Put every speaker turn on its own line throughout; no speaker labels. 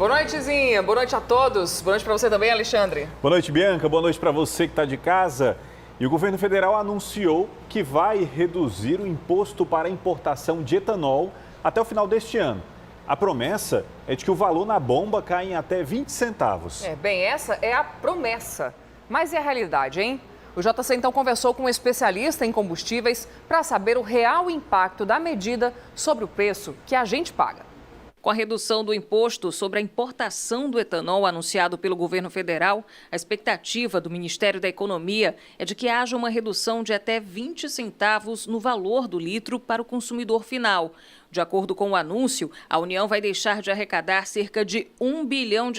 Boa noite, Zinha. Boa noite a todos. Boa noite para você também, Alexandre.
Boa noite, Bianca. Boa noite para você que está de casa. E o governo federal anunciou que vai reduzir o imposto para a importação de etanol até o final deste ano. A promessa é de que o valor na bomba caia em até 20 centavos.
Essa é a promessa. Mas e a realidade, hein? O JC então conversou com um especialista em combustíveis para saber o real impacto da medida sobre o preço que a gente paga. Com a redução do imposto sobre a importação do etanol anunciado pelo governo federal, a expectativa do Ministério da Economia é de que haja uma redução de até 20 centavos no valor do litro para o consumidor final. De acordo com o anúncio, a União vai deixar de arrecadar cerca de R$ 1 bilhão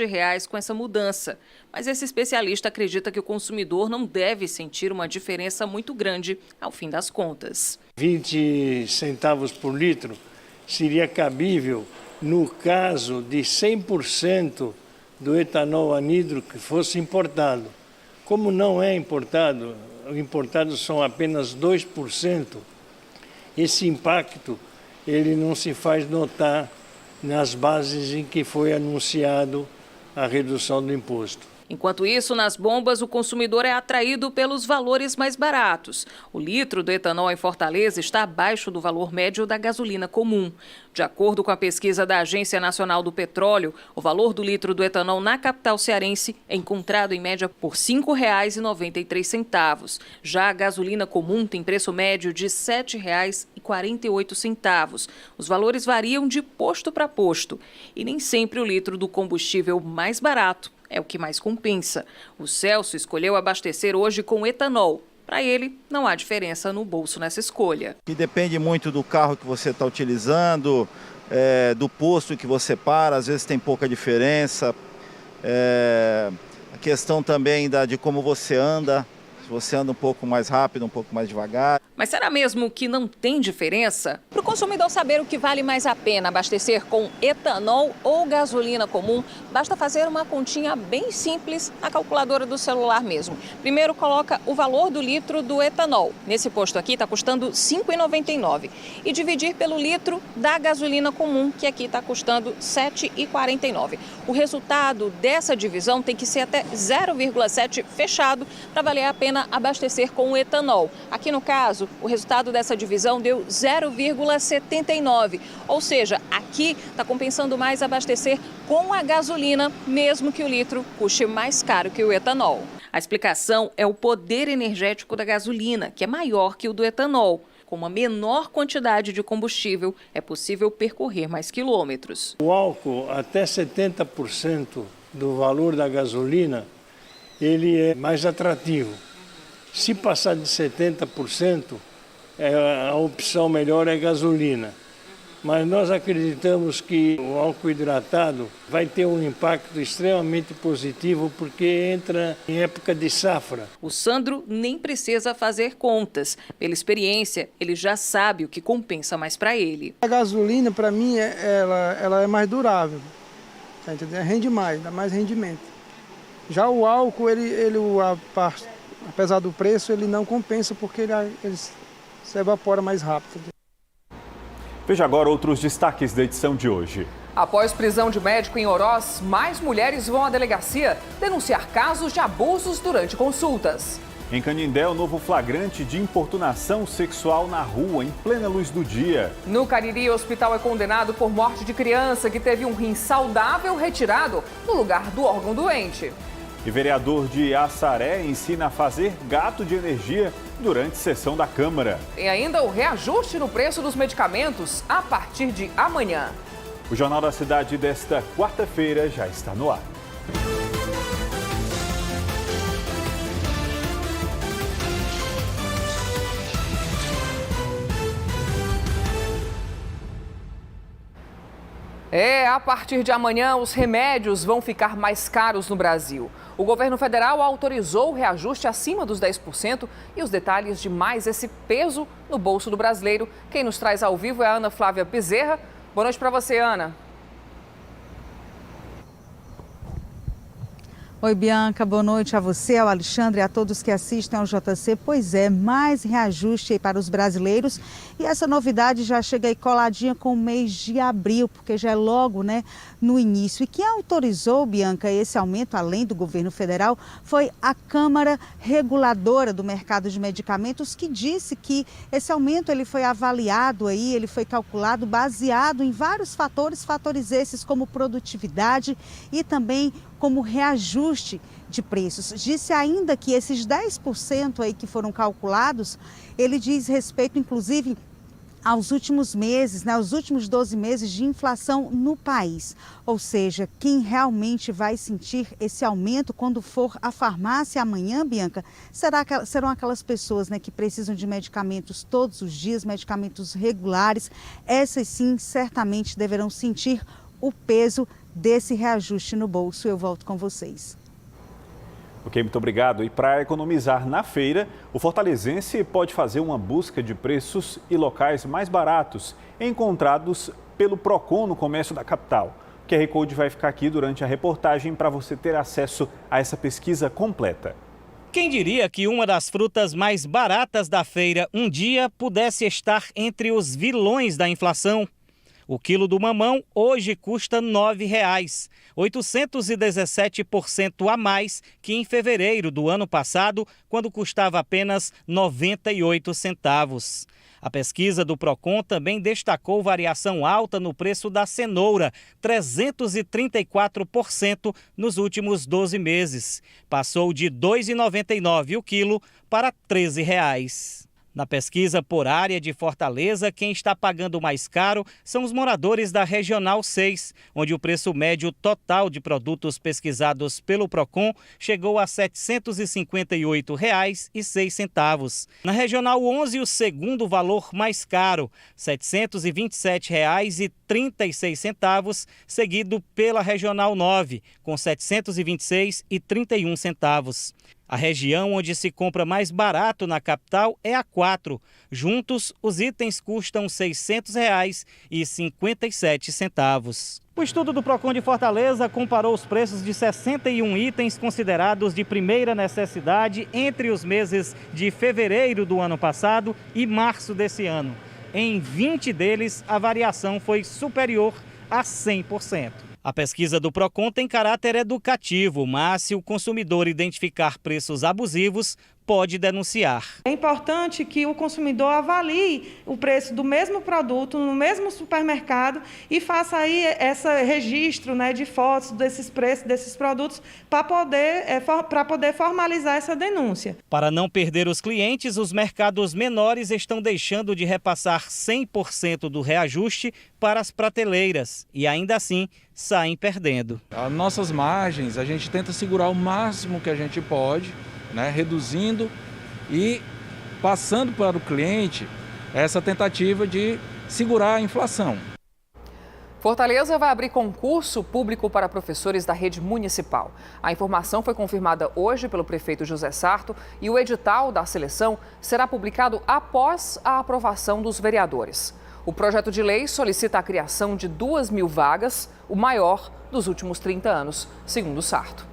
com essa mudança. Mas esse especialista acredita que o consumidor não deve sentir uma diferença muito grande ao fim das contas.
20 centavos por litro seria cabível no caso de 100% do etanol anidro que fosse importado. Como não é importado, importados são apenas 2%, esse impacto ele não se faz notar nas bases em que foi anunciado a redução do imposto.
Enquanto isso, nas bombas, o consumidor é atraído pelos valores mais baratos. O litro do etanol em Fortaleza está abaixo do valor médio da gasolina comum. De acordo com a pesquisa da Agência Nacional do Petróleo, o valor do litro do etanol na capital cearense é encontrado em média por R$ 5,93. Já a gasolina comum tem preço médio de R$ 7,48. Os valores variam de posto para posto e nem sempre o litro do combustível mais barato é o que mais compensa. O Celso escolheu abastecer hoje com etanol. Para ele, não há diferença no bolso nessa escolha.
Que depende muito do carro que você está utilizando, do posto que você para, às vezes tem pouca diferença. A questão também de como você anda, se você anda um pouco mais rápido, um pouco mais devagar.
Mas será mesmo que não tem diferença? Para o consumidor saber o que vale mais a pena abastecer com etanol ou gasolina comum, basta fazer uma continha bem simples na calculadora do celular mesmo. Primeiro coloca o valor do litro do etanol. Nesse posto aqui está custando R$ 5,99. E dividir pelo litro da gasolina comum, que aqui está custando R$ 7,49. O resultado dessa divisão tem que ser até 0,7 fechado para valer a pena abastecer com o etanol. Aqui no caso, o resultado dessa divisão deu 0,79. Ou seja, aqui está compensando mais abastecer com a gasolina, mesmo que o litro custe mais caro que o etanol. A explicação é o poder energético da gasolina, que é maior que o do etanol. Com uma menor quantidade de combustível, é possível percorrer mais quilômetros.
O álcool, até 70% do valor da gasolina, ele é mais atrativo. Se passar de 70%, a opção melhor é gasolina. Mas nós acreditamos que o álcool hidratado vai ter um impacto extremamente positivo porque entra em época de safra.
O Sandro nem precisa fazer contas. Pela experiência, ele já sabe o que compensa mais para ele.
A gasolina, para mim, ela é mais durável. Tá entendendo? Rende mais, dá mais rendimento. Já o álcool, apesar do preço, ele não compensa porque ele se evapora mais rápido.
Veja agora outros destaques da edição de hoje.
Após prisão de médico em Oroz, mais mulheres vão à delegacia denunciar casos de abusos durante consultas.
Em Canindé, o novo flagrante de importunação sexual na rua, em plena luz do dia.
No Cariri, o hospital é condenado por morte de criança que teve um rim saudável retirado no lugar do órgão doente.
E vereador de Assaré ensina a fazer gato de energia durante sessão da Câmara.
Tem ainda o reajuste no preço dos medicamentos a partir de amanhã.
O Jornal da Cidade desta quarta-feira já está no ar.
A partir de amanhã, os remédios vão ficar mais caros no Brasil. O governo federal autorizou o reajuste acima dos 10% e os detalhes de mais esse peso no bolso do brasileiro. Quem nos traz ao vivo é a Ana Flávia Bezerra. Boa noite para você, Ana.
Oi, Bianca, boa noite a você, ao Alexandre e a todos que assistem ao JC. Pois é, mais reajuste aí para os brasileiros e essa novidade já chega aí coladinha com o mês de abril, porque já é logo, né, no início. E quem autorizou, Bianca, esse aumento, além do governo federal, foi a Câmara Reguladora do Mercado de Medicamentos, que disse que esse aumento ele foi avaliado aí, ele foi calculado baseado em vários fatores esses como produtividade e também como reajuste de preços. Disse ainda que esses 10% aí que foram calculados, ele diz respeito, inclusive, aos últimos meses, né, os últimos 12 meses de inflação no país. Ou seja, quem realmente vai sentir esse aumento quando for à farmácia amanhã, Bianca, serão aquelas pessoas, né, que precisam de medicamentos todos os dias, medicamentos regulares. Essas sim, certamente deverão sentir o peso desse reajuste no bolso. Eu volto com vocês.
Ok, muito obrigado. E para economizar na feira, o fortalezense pode fazer uma busca de preços e locais mais baratos encontrados pelo Procon no comércio da capital. O QR Code vai ficar aqui durante a reportagem para você ter acesso a essa pesquisa completa.
Quem diria que uma das frutas mais baratas da feira um dia pudesse estar entre os vilões da inflação? O quilo do mamão hoje custa R$ 9,00, 817% a mais que em fevereiro do ano passado, quando custava apenas 98 centavos. A pesquisa do Procon também destacou variação alta no preço da cenoura, 334% nos últimos 12 meses. Passou de R$ 2,99 o quilo para R$ 13,00. Na pesquisa por área de Fortaleza, quem está pagando mais caro são os moradores da Regional 6, onde o preço médio total de produtos pesquisados pelo Procon chegou a R$ 758,06. Na Regional 11, o segundo valor mais caro, R$ 727,36, seguido pela Regional 9, com R$ 726,31. A região onde se compra mais barato na capital é a 4. Juntos, os itens custam R$ 600,57. O estudo do Procon de Fortaleza comparou os preços de 61 itens considerados de primeira necessidade entre os meses de fevereiro do ano passado e março desse ano. Em 20 deles, a variação foi superior a 100%. A pesquisa do Procon tem caráter educativo, mas se o consumidor identificar preços abusivos, pode denunciar.
É importante que o consumidor avalie o preço do mesmo produto no mesmo supermercado e faça aí esse registro, né, de fotos desses preços desses produtos para poder formalizar essa denúncia.
Para não perder os clientes, os mercados menores estão deixando de repassar 100% do reajuste para as prateleiras e ainda assim saem perdendo.
As nossas margens a gente tenta segurar o máximo que a gente pode, né, reduzindo e passando para o cliente essa tentativa de segurar a inflação.
Fortaleza vai abrir concurso público para professores da rede municipal. A informação foi confirmada hoje pelo prefeito José Sarto e o edital da seleção será publicado após a aprovação dos vereadores. O projeto de lei solicita a criação de 2.000 vagas, o maior dos últimos 30 anos, segundo Sarto.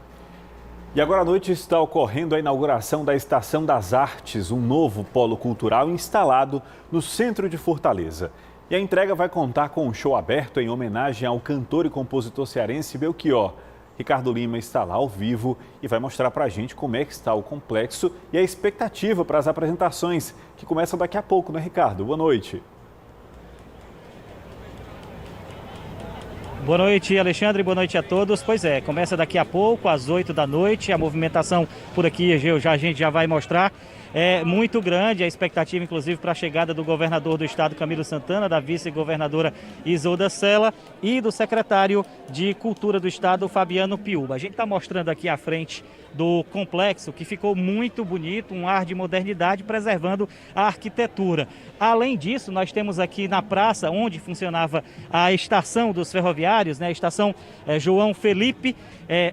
E agora à noite está ocorrendo a inauguração da Estação das Artes, um novo polo cultural instalado no centro de Fortaleza. E a entrega vai contar com um show aberto em homenagem ao cantor e compositor cearense Belchior. Ricardo Lima está lá ao vivo e vai mostrar para a gente como é que está o complexo e a expectativa para as apresentações, que começam daqui a pouco, né, Ricardo? Boa noite.
Boa noite, Alexandre, boa noite a todos. Pois é, começa daqui a pouco, às 8 da noite. A movimentação por aqui, a gente já vai mostrar. É muito grande a expectativa, inclusive, para a chegada do governador do estado, Camilo Santana, da vice-governadora Isolda Sela e do secretário de Cultura do estado, Fabiano Piuba. A gente está mostrando aqui à frente do complexo, que ficou muito bonito, um ar de modernidade, preservando a arquitetura. Além disso, nós temos aqui na praça, onde funcionava a estação dos ferroviários, né, a estação João Felipe,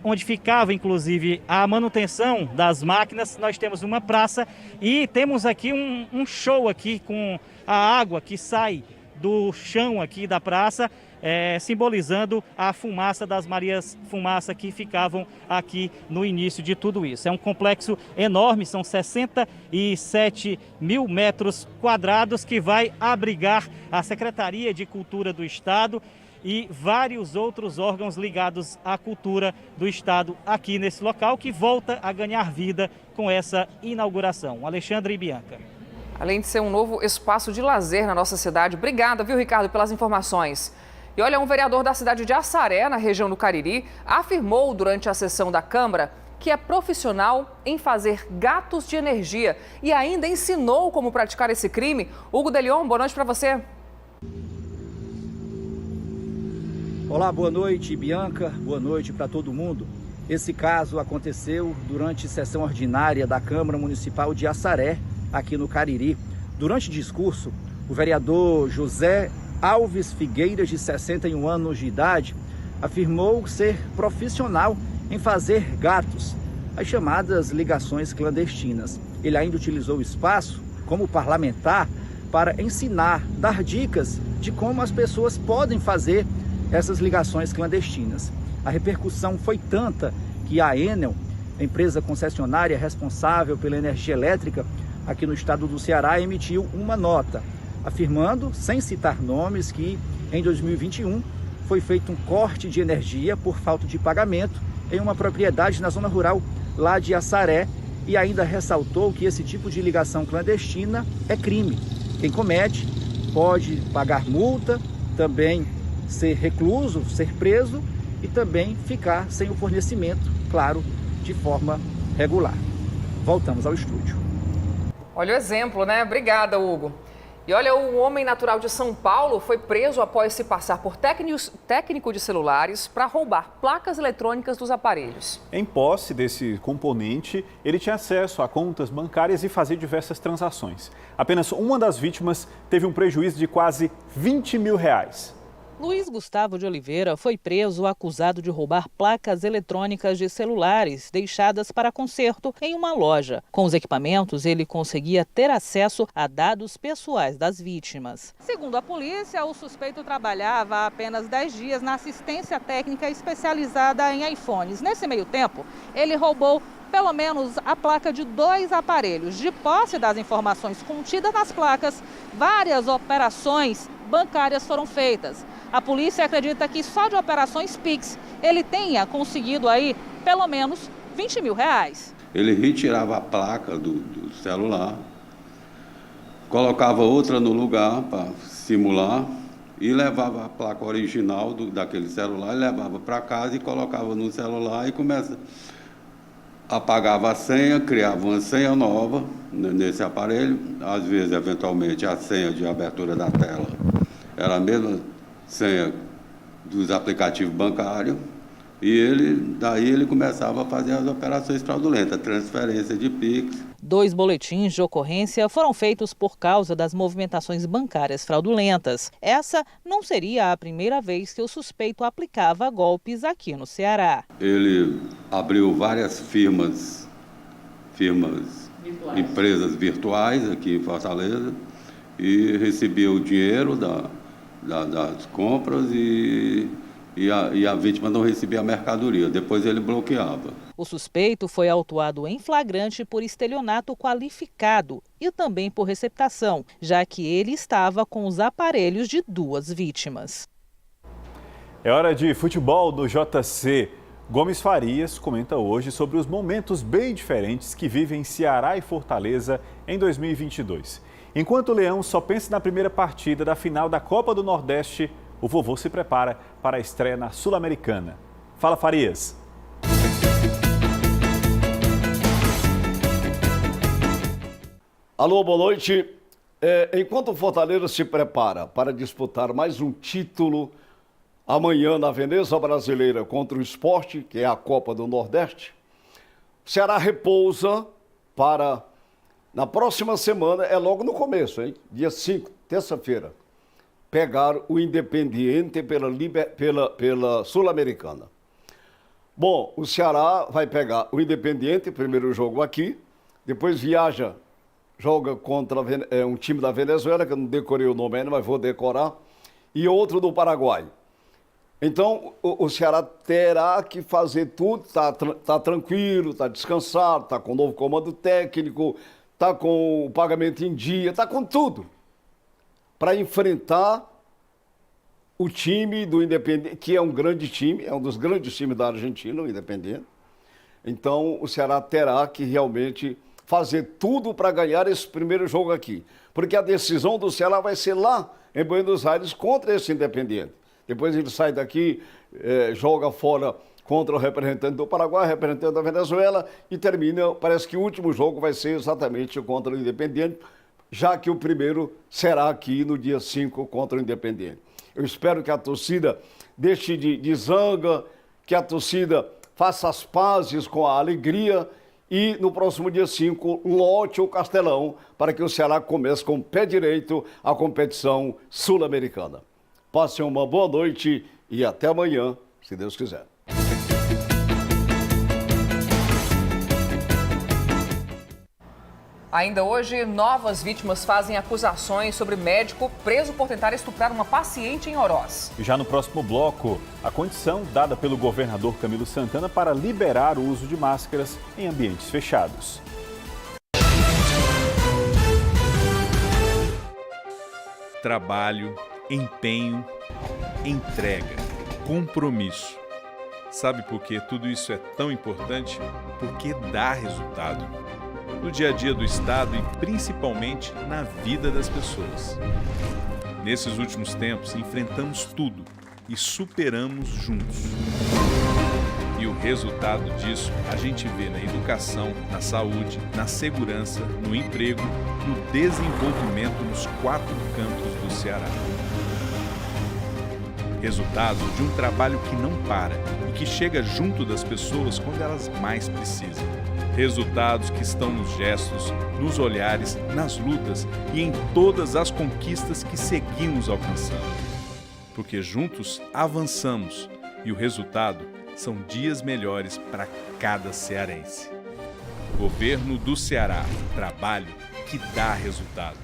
onde ficava, inclusive, a manutenção das máquinas. Nós temos uma praça e temos aqui um show aqui com a água que sai do chão aqui da praça. simbolizando a fumaça das Marias Fumaça que ficavam aqui no início de tudo isso. É um complexo enorme, são 67 mil metros quadrados que vai abrigar a Secretaria de Cultura do Estado e vários outros órgãos ligados à cultura do Estado aqui nesse local, que volta a ganhar vida com essa inauguração. Alexandre e Bianca.
Além de ser um novo espaço de lazer na nossa cidade. Obrigada, viu, Ricardo, pelas informações. E olha, um vereador da cidade de Assaré, na região do Cariri, afirmou durante a sessão da Câmara que é profissional em fazer gatos de energia e ainda ensinou como praticar esse crime. Hugo Delion, boa noite para você.
Olá, boa noite, Bianca, boa noite para todo mundo. Esse caso aconteceu durante sessão ordinária da Câmara Municipal de Assaré, aqui no Cariri. Durante discurso, o vereador José Alves Figueiras, de 61 anos de idade, afirmou ser profissional em fazer gatos, as chamadas ligações clandestinas. Ele ainda utilizou o espaço como parlamentar para ensinar, dar dicas de como as pessoas podem fazer essas ligações clandestinas. A repercussão foi tanta que a Enel, empresa concessionária responsável pela energia elétrica aqui no estado do Ceará, emitiu uma nota, afirmando, sem citar nomes, que em 2021 foi feito um corte de energia por falta de pagamento em uma propriedade na zona rural lá de Assaré, e ainda ressaltou que esse tipo de ligação clandestina é crime. Quem comete pode pagar multa, também ser recluso, ser preso e também ficar sem o fornecimento, claro, de forma regular. Voltamos ao estúdio.
Olha o exemplo, né? Obrigada, Hugo. E olha, o homem natural de São Paulo foi preso após se passar por técnico de celulares para roubar placas eletrônicas dos aparelhos.
Em posse desse componente, ele tinha acesso a contas bancárias e fazia diversas transações. Apenas uma das vítimas teve um prejuízo de quase R$20 mil.
Luiz Gustavo de Oliveira foi preso acusado de roubar placas eletrônicas de celulares deixadas para conserto em uma loja. Com os equipamentos, ele conseguia ter acesso a dados pessoais das vítimas.
Segundo a polícia, o suspeito trabalhava há apenas 10 dias na assistência técnica especializada em iPhones. Nesse meio tempo, ele roubou pelo menos a placa de 2 aparelhos. De posse das informações contidas nas placas, várias operações bancárias foram feitas. A polícia acredita que só de operações Pix ele tenha conseguido aí pelo menos R$20 mil.
Ele retirava a placa do celular, colocava outra no lugar para simular e levava a placa original daquele celular, levava para casa e colocava no celular e apagava a senha, criava uma senha nova nesse aparelho. Às vezes, eventualmente, a senha de abertura da tela era a mesma senha dos aplicativos bancários, e daí ele começava a fazer as operações fraudulentas, transferência de Pix.
2 boletins de ocorrência foram feitos por causa das movimentações bancárias fraudulentas. Essa não seria a primeira vez que o suspeito aplicava golpes aqui no Ceará.
Ele abriu várias firmas, empresas virtuais aqui em Fortaleza, e recebia o dinheiro das compras e a vítima não recebia a mercadoria. Depois ele bloqueava.
O suspeito foi autuado em flagrante por estelionato qualificado e também por receptação, já que ele estava com os aparelhos de 2 vítimas.
É hora de futebol do JC. Gomes Farias comenta hoje sobre os momentos bem diferentes que vivem Ceará e Fortaleza em 2022. Enquanto o Leão só pensa na primeira partida da final da Copa do Nordeste, o vovô se prepara para a estreia na Sul-Americana. Fala, Farias.
Alô, boa noite. Enquanto o Fortaleza se prepara para disputar mais um título amanhã na Veneza Brasileira contra o Sport, que é a Copa do Nordeste, o Ceará repousa para, na próxima semana, é logo no começo, hein? Dia 5, terça-feira, pegar o Independiente pela Sul-Americana. Bom, o Ceará vai pegar o Independiente, primeiro jogo aqui, depois joga contra um time da Venezuela, que eu não decorei o nome ainda, mas vou decorar, e outro do Paraguai. Então, o Ceará terá que fazer tudo, tá tranquilo, tá descansado, tá com o novo comando técnico, tá com o pagamento em dia, tá com tudo para enfrentar o time do Independiente, que é um grande time, é um dos grandes times da Argentina, o Independiente. Então, o Ceará terá que realmente fazer tudo para ganhar esse primeiro jogo aqui, porque a decisão do Ceará vai ser lá em Buenos Aires contra esse Independiente. Depois ele sai daqui, joga fora contra o representante do Paraguai, representante da Venezuela e termina, parece que o último jogo vai ser exatamente contra o Independiente, já que o primeiro será aqui no dia 5 contra o Independiente. Eu espero que a torcida deixe de zanga, que a torcida faça as pazes com a alegria e no próximo dia 5 lote o Castelão para que o Ceará comece com o pé direito a competição sul-americana. Passem uma boa noite e até amanhã, se Deus quiser.
Ainda hoje, novas vítimas fazem acusações sobre médico preso por tentar estuprar uma paciente em Oroz.
Já no próximo bloco, a condição dada pelo governador Camilo Santana para liberar o uso de máscaras em ambientes fechados.
Trabalho, empenho, entrega, compromisso. Sabe por que tudo isso é tão importante? Porque dá resultado. No dia a dia do Estado e principalmente na vida das pessoas. Nesses últimos tempos, enfrentamos tudo e superamos juntos. E o resultado disso a gente vê na educação, na saúde, na segurança, no emprego, no desenvolvimento nos 4 cantos do Ceará. Resultado de um trabalho que não para e que chega junto das pessoas quando elas mais precisam. Resultados que estão nos gestos, nos olhares, nas lutas e em todas as conquistas que seguimos alcançando. Porque juntos avançamos e o resultado são dias melhores para cada cearense. Governo do Ceará, trabalho que dá resultado.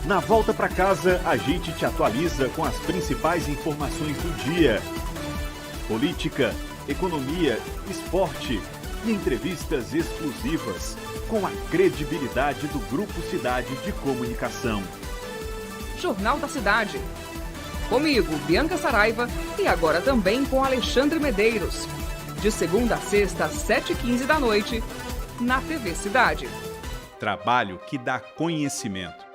Na volta para casa, a gente te atualiza com as principais informações do dia. Política, economia, esporte e entrevistas exclusivas com a credibilidade do Grupo Cidade de Comunicação.
Jornal da Cidade. Comigo, Bianca Saraiva, e agora também com Alexandre Medeiros. De segunda a sexta, às 7h15 da noite, na TV Cidade.
Trabalho que dá conhecimento.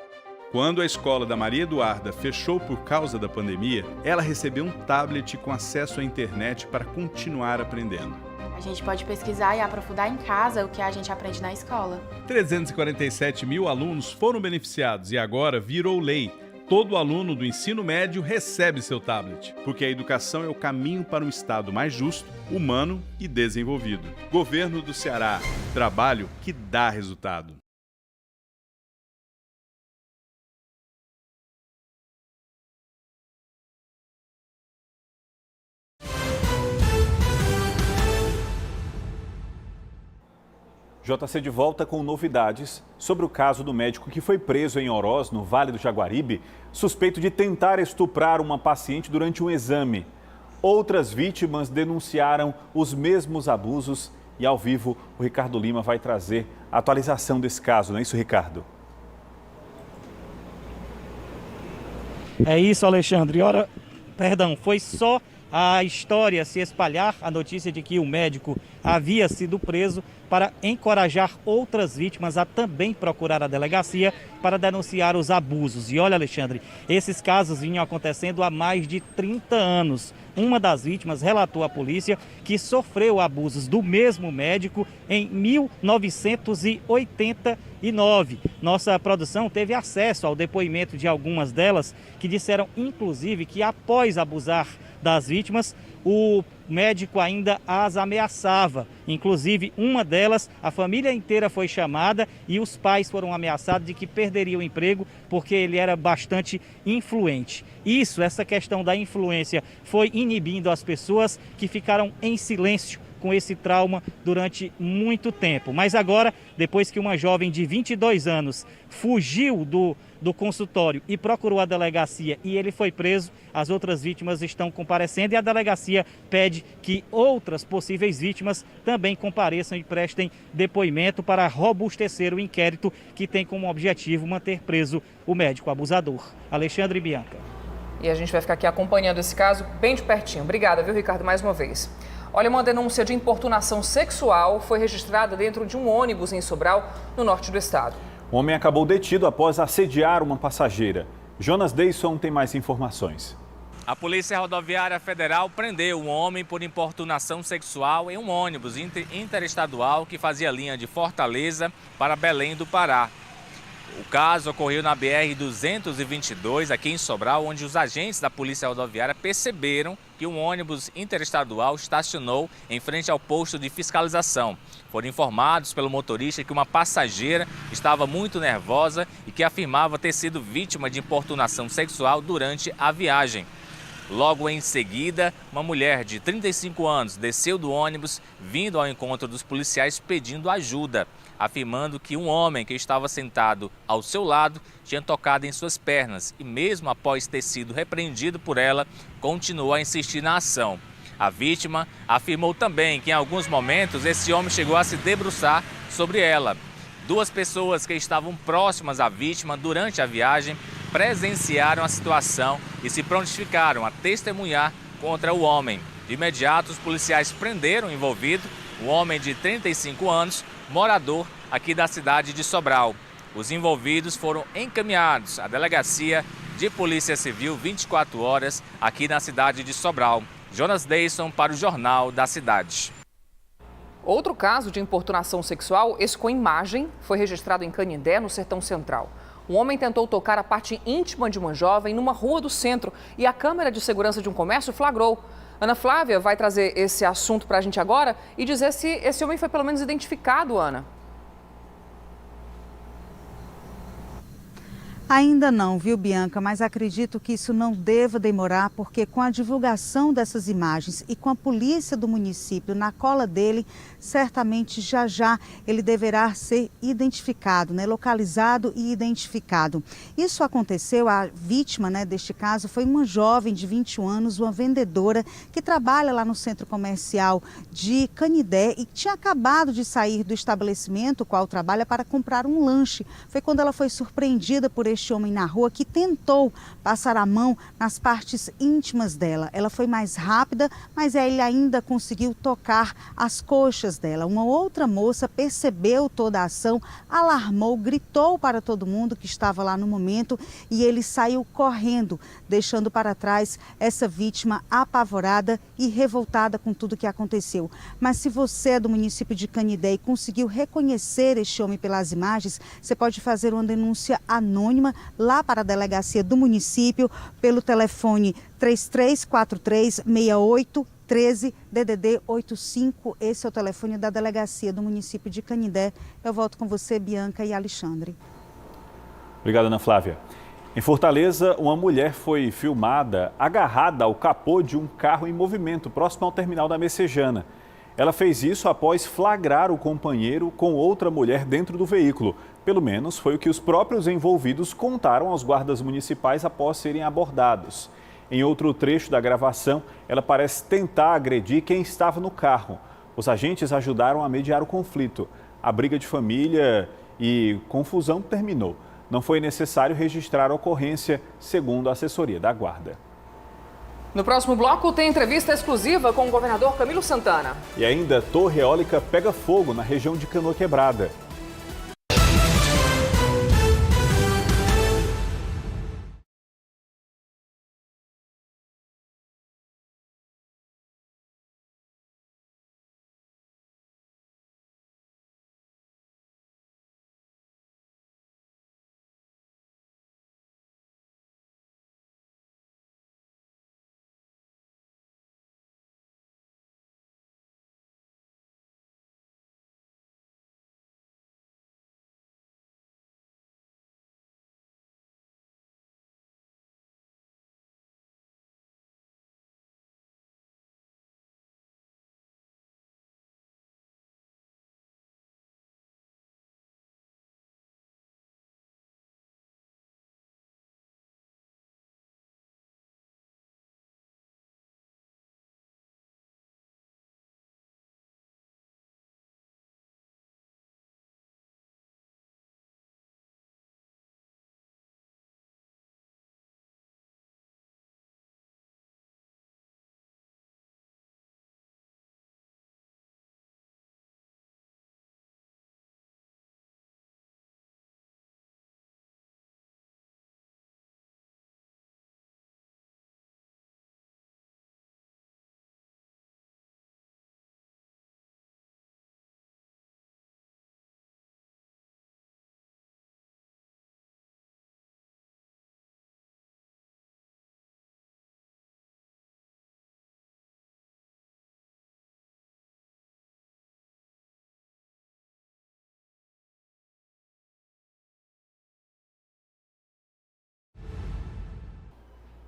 Quando a escola da Maria Eduarda fechou por causa da pandemia, ela recebeu um tablet com acesso à internet para continuar aprendendo.
A gente pode pesquisar e aprofundar em casa o que a gente aprende na escola.
347 mil alunos foram beneficiados e agora virou lei. Todo aluno do ensino médio recebe seu tablet, porque a educação é o caminho para um Estado mais justo, humano e desenvolvido. Governo do Ceará, trabalho que dá resultado.
JC de volta com novidades sobre o caso do médico que foi preso em Oroz, no Vale do Jaguaribe, suspeito de tentar estuprar uma paciente durante um exame. Outras vítimas denunciaram os mesmos abusos e, ao vivo, o Ricardo Lima vai trazer a atualização desse caso, não é isso, Ricardo?
É isso, Alexandre. Foi só a história se espalhar, a notícia de que o médico havia sido preso, para encorajar outras vítimas a também procurar a delegacia para denunciar os abusos. E olha, Alexandre, esses casos vinham acontecendo há mais de 30 anos. Uma das vítimas relatou à polícia que sofreu abusos do mesmo médico em 1989. Nossa produção teve acesso ao depoimento de algumas delas, que disseram, inclusive, que após abusar das vítimas, o médico ainda as ameaçava. Inclusive, uma delas, a família inteira foi chamada e os pais foram ameaçados de que perderiam o emprego porque ele era bastante influente. Essa questão da influência, foi inibindo as pessoas que ficaram em silêncio com esse trauma durante muito tempo. Mas agora, depois que uma jovem de 22 anos fugiu do consultório e procurou a delegacia e ele foi preso, as outras vítimas estão comparecendo e a delegacia pede que outras possíveis vítimas também compareçam e prestem depoimento para robustecer o inquérito que tem como objetivo manter preso o médico abusador. Alexandre e Bianca.
E a gente vai ficar aqui acompanhando esse caso bem de pertinho. Obrigada, viu, Ricardo, mais uma vez. Olha, uma denúncia de importunação sexual foi registrada dentro de um ônibus em Sobral, no norte do estado.
O homem acabou detido após assediar uma passageira. Jonas Deisson tem mais informações.
A Polícia Rodoviária Federal prendeu um homem por importunação sexual em um ônibus interestadual que fazia linha de Fortaleza para Belém do Pará. O caso ocorreu na BR-222, aqui em Sobral, onde os agentes da Polícia Rodoviária perceberam que um ônibus interestadual estacionou em frente ao posto de fiscalização. Foram informados pelo motorista que uma passageira estava muito nervosa e que afirmava ter sido vítima de importunação sexual durante a viagem. Logo em seguida, uma mulher de 35 anos desceu do ônibus, vindo ao encontro dos policiais pedindo ajuda, afirmando que um homem que estava sentado ao seu lado tinha tocado em suas pernas e, mesmo após ter sido repreendido por ela, continuou a insistir na ação. A vítima afirmou também que em alguns momentos esse homem chegou a se debruçar sobre ela. Duas pessoas que estavam próximas à vítima durante a viagem presenciaram a situação e se prontificaram a testemunhar contra o homem. De imediato, os policiais prenderam o envolvido, um homem de 35 anos, morador aqui da cidade de Sobral. Os envolvidos foram encaminhados à Delegacia de Polícia Civil 24 horas aqui na cidade de Sobral. Jonas Deisson para o Jornal da Cidade.
Outro caso de importunação sexual, esse com imagem, foi registrado em Canindé, no Sertão Central. Um homem tentou tocar a parte íntima de uma jovem numa rua do centro e a câmera de segurança de um comércio flagrou. Ana Flávia vai trazer esse assunto para a gente agora e dizer se esse homem foi pelo menos identificado, Ana.
Ainda não, viu, Bianca? Mas acredito que isso não deva demorar, porque com a divulgação dessas imagens e com a polícia do município na cola dele, certamente já ele deverá ser identificado, né? Localizado e identificado. Isso aconteceu, a vítima, né, deste caso foi uma jovem de 21 anos, uma vendedora que trabalha lá no centro comercial de Canindé e tinha acabado de sair do estabelecimento qual trabalha para comprar um lanche. Foi quando ela foi surpreendida por este homem na rua que tentou passar a mão nas partes íntimas dela. Ela foi mais rápida, mas ele ainda conseguiu tocar as coxas dela. Uma outra moça percebeu toda a ação, alarmou, gritou para todo mundo que estava lá no momento e ele saiu correndo, deixando para trás essa vítima apavorada e revoltada com tudo que aconteceu. Mas se você é do município de Canindé e conseguiu reconhecer este homem pelas imagens, você pode fazer uma denúncia anônima lá para a delegacia do município pelo telefone 3343-6813 DDD 85. Esse é o telefone da delegacia do município de Canindé. Eu volto com você, Bianca e Alexandre.
Obrigado, Ana Flávia. Em Fortaleza, uma mulher foi filmada agarrada ao capô de um carro em movimento próximo ao terminal da Messejana. Ela fez isso após flagrar o companheiro com outra mulher dentro do veículo. Pelo menos foi o que os próprios envolvidos contaram aos guardas municipais após serem abordados. Em outro trecho da gravação, ela parece tentar agredir quem estava no carro. Os agentes ajudaram a mediar o conflito. A briga de família e confusão terminou. Não foi necessário registrar a ocorrência, segundo a assessoria da Guarda.
No próximo bloco tem entrevista exclusiva com o governador Camilo Santana.
E ainda, torre eólica pega fogo na região de Canoa Quebrada.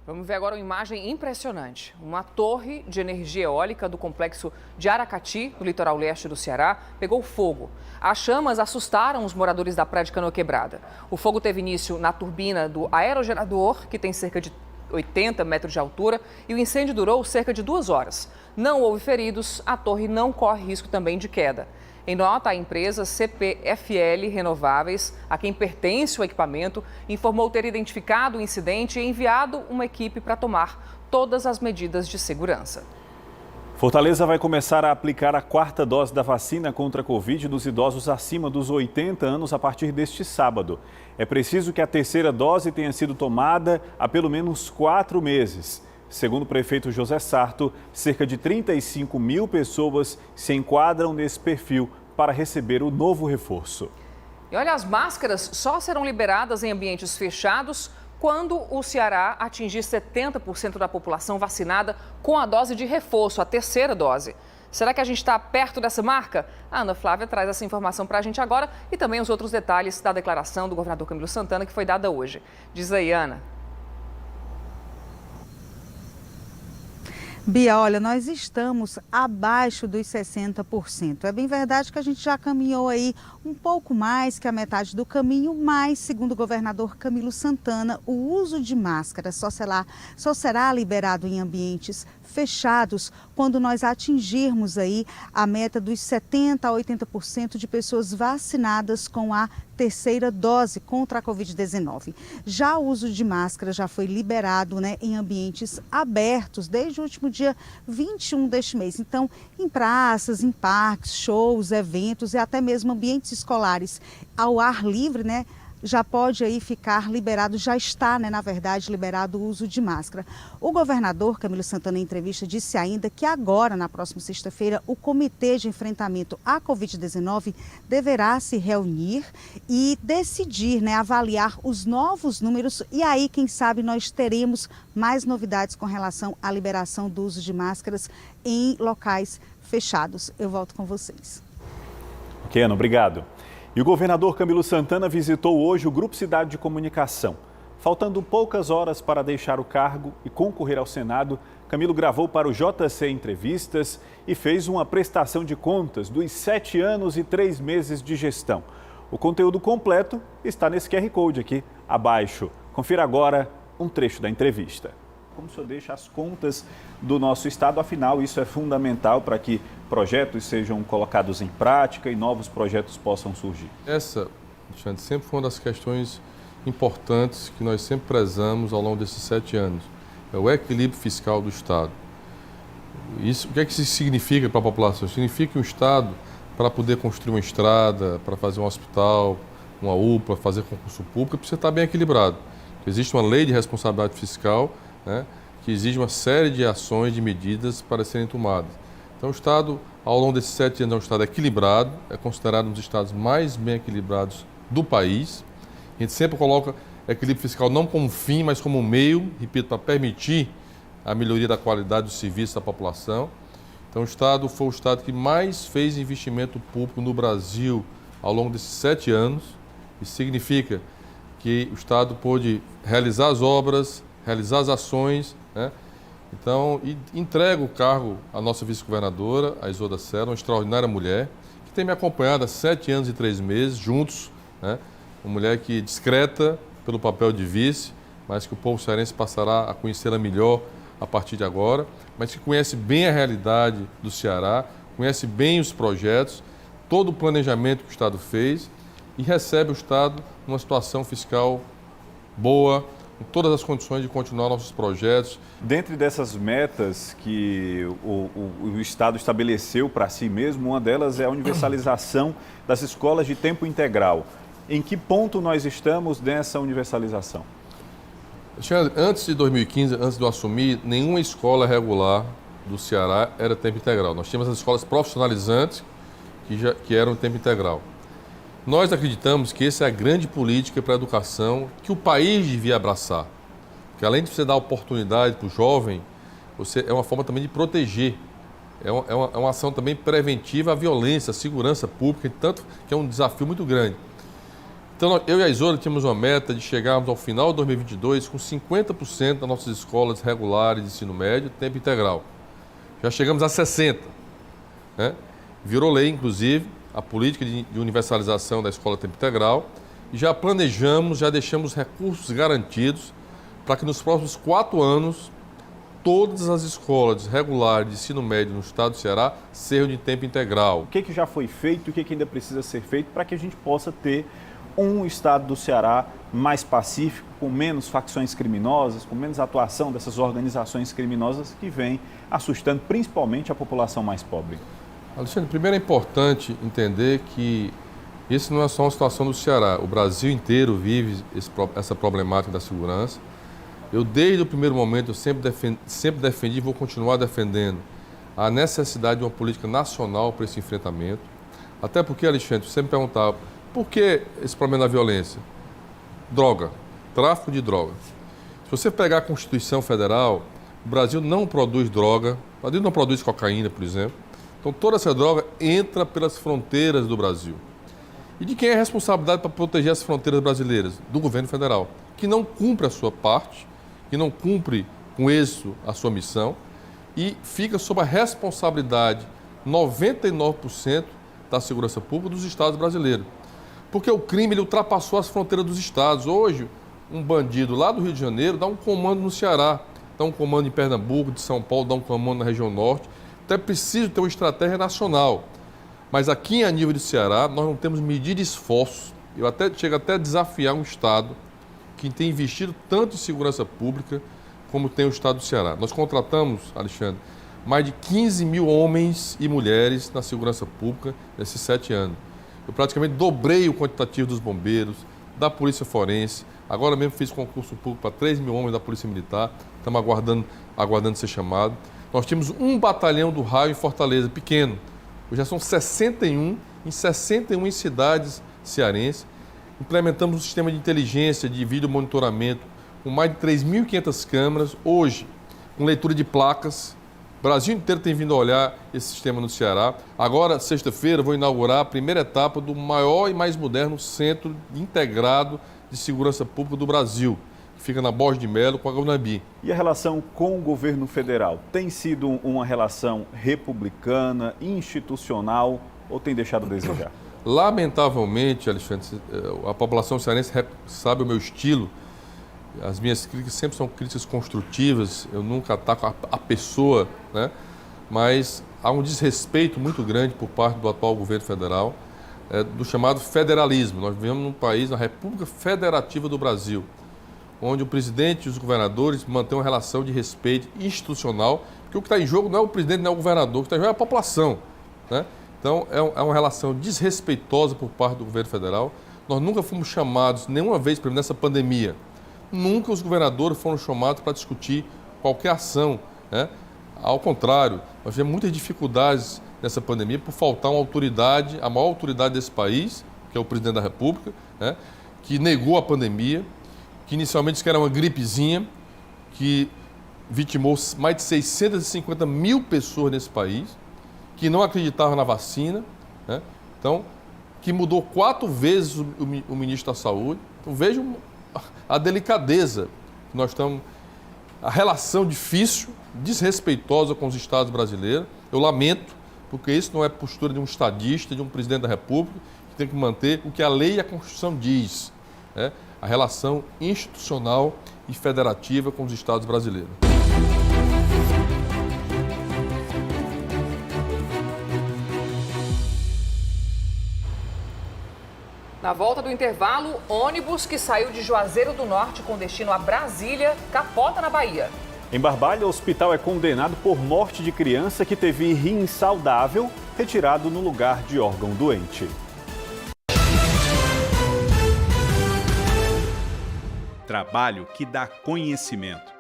Vamos ver agora uma imagem impressionante. Uma torre de energia eólica do complexo de Aracati, no litoral leste do Ceará, pegou fogo. As chamas assustaram os moradores da praia de Canoa Quebrada. O fogo teve início na turbina do aerogerador, que tem cerca de 80 metros de altura, e o incêndio durou cerca de 2 horas. Não houve feridos, a torre não corre risco também de queda. Em nota, a empresa CPFL Renováveis, a quem pertence o equipamento, informou ter identificado o incidente e enviado uma equipe para tomar todas as medidas de segurança.
Fortaleza vai começar a aplicar a 4ª dose da vacina contra a Covid nos idosos acima dos 80 anos a partir deste sábado. É preciso que a 3ª dose tenha sido tomada há pelo menos 4 meses. Segundo o prefeito José Sarto, cerca de 35 mil pessoas se enquadram nesse perfil para receber o novo reforço.
E olha, as máscaras só serão liberadas em ambientes fechados quando o Ceará atingir 70% da população vacinada com a dose de reforço, a 3ª dose. Será que a gente está perto dessa marca? A Ana Flávia traz essa informação para a gente agora e também os outros detalhes da declaração do governador Camilo Santana que foi dada hoje. Diz aí, Ana.
Bia, olha, nós estamos abaixo dos 60%. É bem verdade que a gente já caminhou aí um pouco mais que a metade do caminho, mas, segundo o governador Camilo Santana, o uso de máscara só será liberado em ambientes fechados quando nós atingirmos aí a meta dos 70% a 80% de pessoas vacinadas com a 3ª dose contra a Covid-19. Já o uso de máscara já foi liberado, em ambientes abertos desde o último dia 21 deste mês. Então, em praças, em parques, shows, eventos e até mesmo ambientes escolares ao ar livre, já pode aí ficar liberado, já está, na verdade, liberado o uso de máscara. O governador Camilo Santana, em entrevista, disse ainda que agora, na próxima sexta-feira, o Comitê de Enfrentamento à Covid-19 deverá se reunir e decidir, avaliar os novos números e aí, quem sabe, nós teremos mais novidades com relação à liberação do uso de máscaras em locais fechados. Eu volto com vocês.
Ok, Ana, obrigado. E o governador Camilo Santana visitou hoje o Grupo Cidade de Comunicação. Faltando poucas horas para deixar o cargo e concorrer ao Senado, Camilo gravou para o JC Entrevistas e fez uma prestação de contas dos 7 anos e 3 meses de gestão. O conteúdo completo está nesse QR Code aqui abaixo. Confira agora um trecho da entrevista. Como o senhor deixa as contas do nosso estado, afinal, isso é fundamental para que projetos sejam colocados em prática e novos projetos possam surgir.
Essa, Alexandre, sempre foi uma das questões importantes que nós sempre prezamos ao longo desses 7 anos. É o equilíbrio fiscal do Estado. Isso, o que é que isso significa para a população? Significa que o Estado, para poder construir uma estrada, para fazer um hospital, uma UPA, fazer concurso público, precisa estar bem equilibrado. Existe uma lei de responsabilidade fiscal, que exige uma série de ações, de medidas para serem tomadas. Então, o Estado, ao longo desses 7 anos, é um Estado equilibrado, é considerado um dos Estados mais bem equilibrados do país. A gente sempre coloca equilíbrio fiscal não como fim, mas como meio, repito, para permitir a melhoria da qualidade do serviço da população. Então, o Estado foi o Estado que mais fez investimento público no Brasil ao longo desses 7 anos. Isso significa que o Estado pôde realizar as obras, realizar as ações, Então, entrego o cargo à nossa vice-governadora, a Isolda Serra, uma extraordinária mulher, que tem me acompanhado há 7 anos e 3 meses, juntos, Uma mulher que discreta pelo papel de vice, mas que o povo cearense passará a conhecê-la melhor a partir de agora, mas que conhece bem a realidade do Ceará, conhece bem os projetos, todo o planejamento que o Estado fez e recebe o Estado numa situação fiscal boa, com todas as condições de continuar nossos projetos.
Dentre dessas metas que o Estado estabeleceu para si mesmo, uma delas é a universalização das escolas de tempo integral. Em que ponto nós estamos nessa universalização?
Antes de 2015, antes de eu assumir, nenhuma escola regular do Ceará era tempo integral. Nós tínhamos as escolas profissionalizantes que eram tempo integral. Nós acreditamos que essa é a grande política para a educação que o país devia abraçar. Porque além de você dar oportunidade para o jovem, é uma forma também de proteger. É uma ação também preventiva à violência, à segurança pública, tanto que é um desafio muito grande. Então, eu e a Isolda tínhamos uma meta de chegarmos ao final de 2022 com 50% das nossas escolas regulares de ensino médio, tempo integral. Já chegamos a 60%. Né? Virou lei, inclusive, a política de universalização da escola tempo integral e já planejamos, já deixamos recursos garantidos para que nos próximos 4 anos todas as escolas regulares de ensino médio no estado do Ceará sejam de tempo integral.
O que já foi feito e o que ainda precisa ser feito para que a gente possa ter um estado do Ceará mais pacífico, com menos facções criminosas, com menos atuação dessas organizações criminosas que vêm assustando principalmente a população mais pobre?
Alexandre, primeiro é importante entender que isso não é só uma situação do Ceará. O Brasil inteiro vive essa problemática da segurança. Eu, desde o primeiro momento, eu sempre defendi e vou continuar defendendo a necessidade de uma política nacional para esse enfrentamento. Até porque, Alexandre, você me perguntava, por que esse problema da violência? Droga, tráfico de droga. Se você pegar a Constituição Federal, o Brasil não produz droga, o Brasil não produz cocaína, por exemplo. Então toda essa droga entra pelas fronteiras do Brasil. E de quem é a responsabilidade para proteger as fronteiras brasileiras? Do governo federal, que não cumpre a sua parte, que não cumpre com êxito a sua missão e fica sob a responsabilidade 99% da segurança pública dos estados brasileiros. Porque o crime ele ultrapassou as fronteiras dos estados. Hoje, um bandido lá do Rio de Janeiro dá um comando no Ceará, dá um comando em Pernambuco, de São Paulo, dá um comando na região norte. Então é preciso ter uma estratégia nacional. Mas aqui, a nível de Ceará, nós não temos medida de esforço. Eu chego até a desafiar um estado que tem investido tanto em segurança pública como tem o estado do Ceará. Nós contratamos, Alexandre, mais de 15 mil homens e mulheres na segurança pública nesses 7 anos. Eu praticamente dobrei o quantitativo dos bombeiros, da Polícia Forense. Agora mesmo fiz concurso público para 3 mil homens da Polícia Militar. Estamos aguardando ser chamado. Nós tínhamos um batalhão do raio em Fortaleza, pequeno. Hoje já são 61 em cidades cearenses. Implementamos um sistema de inteligência, de vídeo monitoramento, com mais de 3.500 câmeras. Hoje, com leitura de placas. O Brasil inteiro tem vindo a olhar esse sistema no Ceará. Agora, sexta-feira, vou inaugurar a primeira etapa do maior e mais moderno centro integrado de segurança pública do Brasil, que fica na Borges de Melo, com a Guanambi.
E a relação com o governo federal? Tem sido uma relação republicana, institucional ou tem deixado a desejar?
Lamentavelmente, Alexandre, a população cearense sabe o meu estilo. As minhas críticas sempre são críticas construtivas, eu nunca ataco a pessoa, né? Mas há um desrespeito muito grande por parte do atual governo federal, do chamado federalismo. Nós vivemos num país, na República Federativa do Brasil, onde o presidente e os governadores mantêm uma relação de respeito institucional, porque o que está em jogo não é o presidente, não é o governador, o que está em jogo é a população, né? Então, é uma relação desrespeitosa por parte do governo federal. Nós nunca fomos chamados, nenhuma vez, por exemplo, nessa pandemia, nunca os governadores foram chamados para discutir qualquer ação, né? Ao contrário, nós tivemos muitas dificuldades nessa pandemia por faltar uma autoridade, a maior autoridade desse país, que é o presidente da República, né? Que negou a pandemia, que inicialmente disse que era uma gripezinha, que vitimou mais de 650 mil pessoas nesse país, que não acreditavam na vacina, né? Então, que mudou 4 vezes o ministro da Saúde. Então, vejam a delicadeza que nós estamos, a relação difícil, desrespeitosa com os estados brasileiros. Eu lamento, porque isso não é postura de um estadista, de um presidente da República, que tem que manter o que a lei e a Constituição diz, né? A relação institucional e federativa com os estados brasileiros.
Na volta do intervalo, ônibus que saiu de Juazeiro do Norte com destino a Brasília capota na Bahia.
Em Barbalha, o hospital é condenado por morte de criança que teve rim saudável retirado no lugar de órgão doente.
Trabalho que dá conhecimento.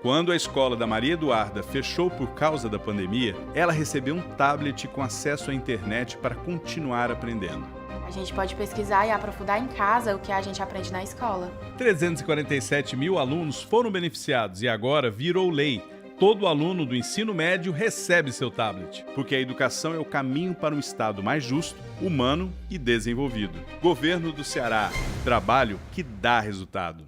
Quando a escola da Maria Eduarda fechou por causa da pandemia, ela recebeu um tablet com acesso à internet para continuar aprendendo.
A gente pode pesquisar e aprofundar em casa o que a gente aprende na escola.
347 mil alunos foram beneficiados e agora virou lei. Todo aluno do ensino médio recebe seu tablet, porque a educação é o caminho para um Estado mais justo, humano e desenvolvido. Governo do Ceará. Trabalho que dá resultado.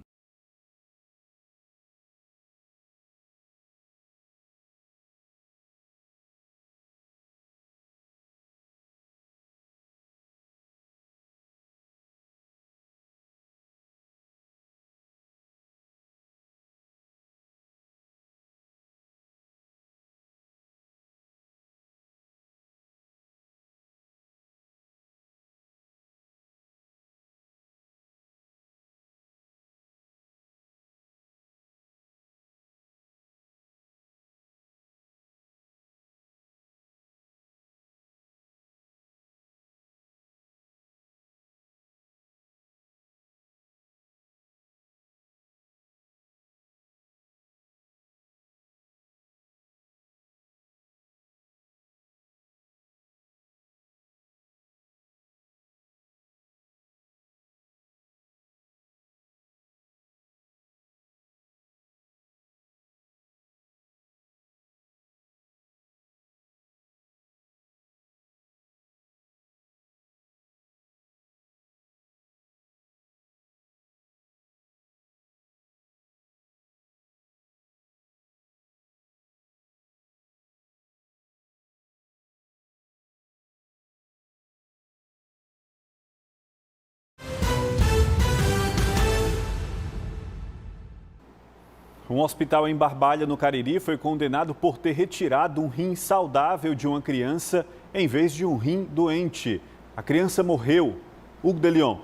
Um hospital em Barbalha, no Cariri, foi condenado por ter retirado um rim saudável de uma criança em vez de um rim doente. A criança morreu. Hugo de Leon.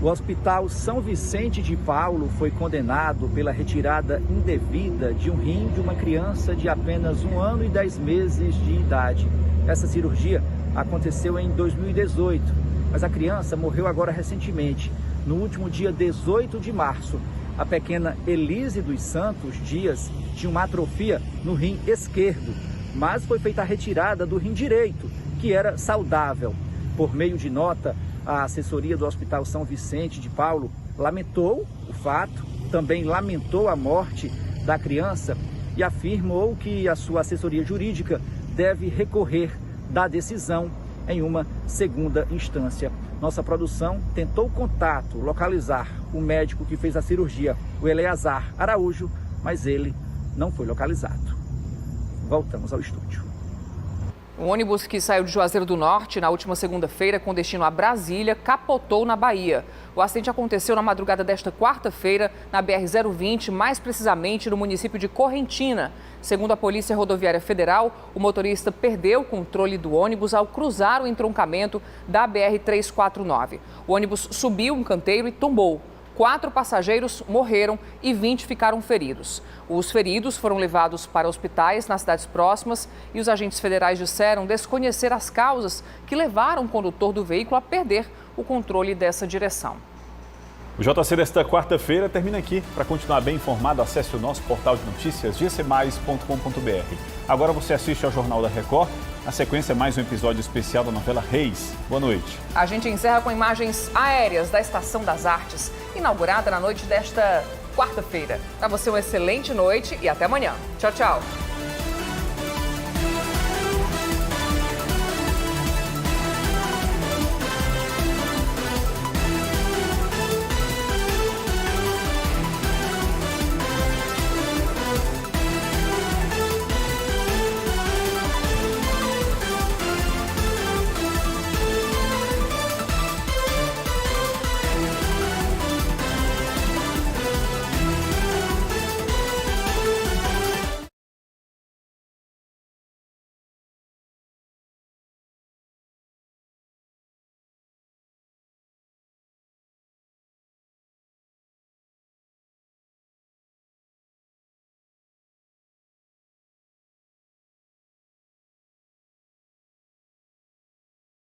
O Hospital São Vicente de Paulo foi condenado pela retirada indevida de um rim de uma criança de apenas 1 ano e 10 meses de idade. Essa cirurgia aconteceu em 2018, mas a criança morreu agora recentemente, no último dia 18 de março. A pequena Elise dos Santos Dias tinha uma atrofia no rim esquerdo, mas foi feita a retirada do rim direito, que era saudável. Por meio de nota, a assessoria do Hospital São Vicente de Paulo lamentou o fato, também lamentou a morte da criança e afirmou que a sua assessoria jurídica deve recorrer da decisão em uma segunda instância. Nossa produção tentou contato, localizar o médico que fez a cirurgia, o Eleazar Araújo, mas ele não foi localizado. Voltamos ao estúdio.
Um ônibus que saiu de Juazeiro do Norte na última segunda-feira com destino a Brasília capotou na Bahia. O acidente aconteceu na madrugada desta quarta-feira na BR-020, mais precisamente no município de Correntina. Segundo a Polícia Rodoviária Federal, o motorista perdeu o controle do ônibus ao cruzar o entroncamento da BR-349. O ônibus subiu um canteiro e tombou. 4 passageiros morreram e 20 ficaram feridos. Os feridos foram levados para hospitais nas cidades próximas e os agentes federais disseram desconhecer as causas que levaram o condutor do veículo a perder o controle dessa direção.
O JC desta quarta-feira termina aqui. Para continuar bem informado, acesse o nosso portal de notícias gcmais.com.br. Agora você assiste ao Jornal da Record. Na sequência, mais um episódio especial da novela Reis. Boa noite.
A gente encerra com imagens aéreas da Estação das Artes, inaugurada na noite desta quarta-feira. Para você, uma excelente noite e até amanhã. Tchau, tchau.